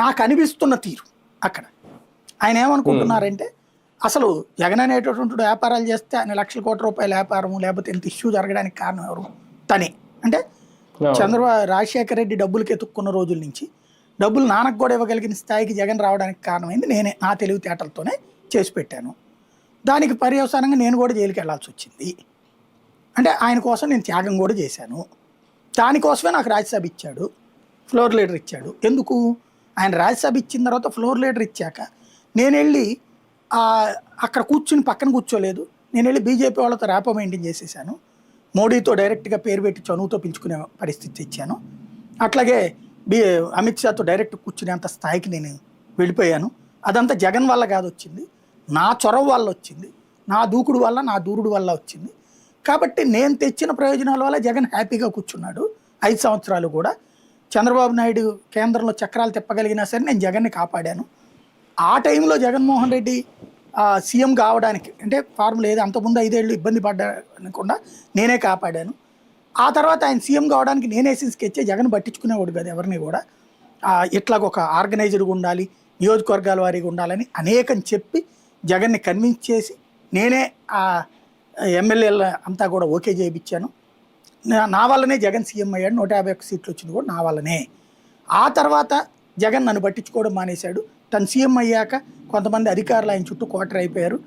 నాకు అనిపిస్తున్న తీరు అక్కడ ఆయన ఏమనుకుంటున్నారంటే అసలు జగన్ అనేటటువంటి వ్యాపారాలు చేస్తే ఆయన లక్షల కోట్ల రూపాయల వ్యాపారం లేకపోతే ఇంత ఇష్యూ జరగడానికి కారణం ఎవరు? తనే. అంటే చంద్రబాబు రాజశేఖర రెడ్డి డబ్బులకి ఎత్తుక్కున్న రోజుల నుంచి డబ్బులు నాన్నకు కూడా ఇవ్వగలిగిన స్థాయికి జగన్ రావడానికి కారణమైంది నేనే, నా తెలివితేటలతోనే చేసి పెట్టాను. దానికి పర్యవసానంగా నేను కూడా జైలుకి వెళ్లాల్సి వచ్చింది. అంటే ఆయన కోసం నేను త్యాగం కూడా చేశాను. దానికోసమే నాకు రాజ్యసభ ఇచ్చాడు, ఫ్లోర్ లీడర్ ఇచ్చాడు. ఎందుకు? ఆయన రాజ్యసభ ఇచ్చిన తర్వాత ఫ్లోర్ లీడర్ ఇచ్చాక నేను వెళ్ళి అక్కడ కూర్చుని పక్కన కూర్చోలేదు. నేను వెళ్ళి బీజేపీ వాళ్ళతో ర్యాపో మెయింటైన్ చేసేసాను. మోడీతో డైరెక్ట్గా పేరు పెట్టి చనువుతో పిలుచుకునే పరిస్థితి ఇచ్చాను. అట్లాగే అమిత్ షాతో డైరెక్ట్ కూర్చునేంత స్థాయికి నేను వెళ్ళిపోయాను. అదంతా జగన్ వల్ల కాదు వచ్చింది, నా చొరవ వల్ల వచ్చింది, నా దూకుడు వల్ల, నా దూరుడు వల్ల వచ్చింది. కాబట్టి నేను తెచ్చిన ప్రయోజనాల వల్ల జగన్ హ్యాపీగా కూర్చున్నాడు 5 సంవత్సరాలు కూడా. చంద్రబాబు నాయుడు కేంద్రంలో చక్రాలు తిప్పగలిగినా సరే నేను జగన్ని కాపాడాను. ఆ టైంలో జగన్మోహన్ రెడ్డి సీఎం కావడానికి అంటే ఫార్ములా ఏదో అంతకుముందు 5 ఏళ్ళు ఇబ్బంది పడ్డానుకుండా నేనే కాపాడాను. ఆ తర్వాత ఆయన సీఎం కావడానికి నేనే స్కెచ్చే, జగన్ పట్టించుకునేవాడు కదా ఎవరిని కూడా. ఇట్లాగ ఒక ఆర్గనైజర్గా ఉండాలి, నియోజకవర్గాల వారీగా ఉండాలని అనేకం చెప్పి జగన్ని కన్విన్స్ చేసి నేనే ఆ ఎమ్మెల్యేల అంతా కూడా ఓకే చేయించాను. నా వల్లనే జగన్ సీఎం అయ్యాడు. 151 సీట్లు వచ్చింది కూడా నా వల్లనే. ఆ తర్వాత జగన్ నన్ను పట్టించుకోవడం మానేశాడు. తను సీఎం అయ్యాక కొంతమంది అధికారులు ఆయన చుట్టూ క్వార్టర్ అయిపోయారు.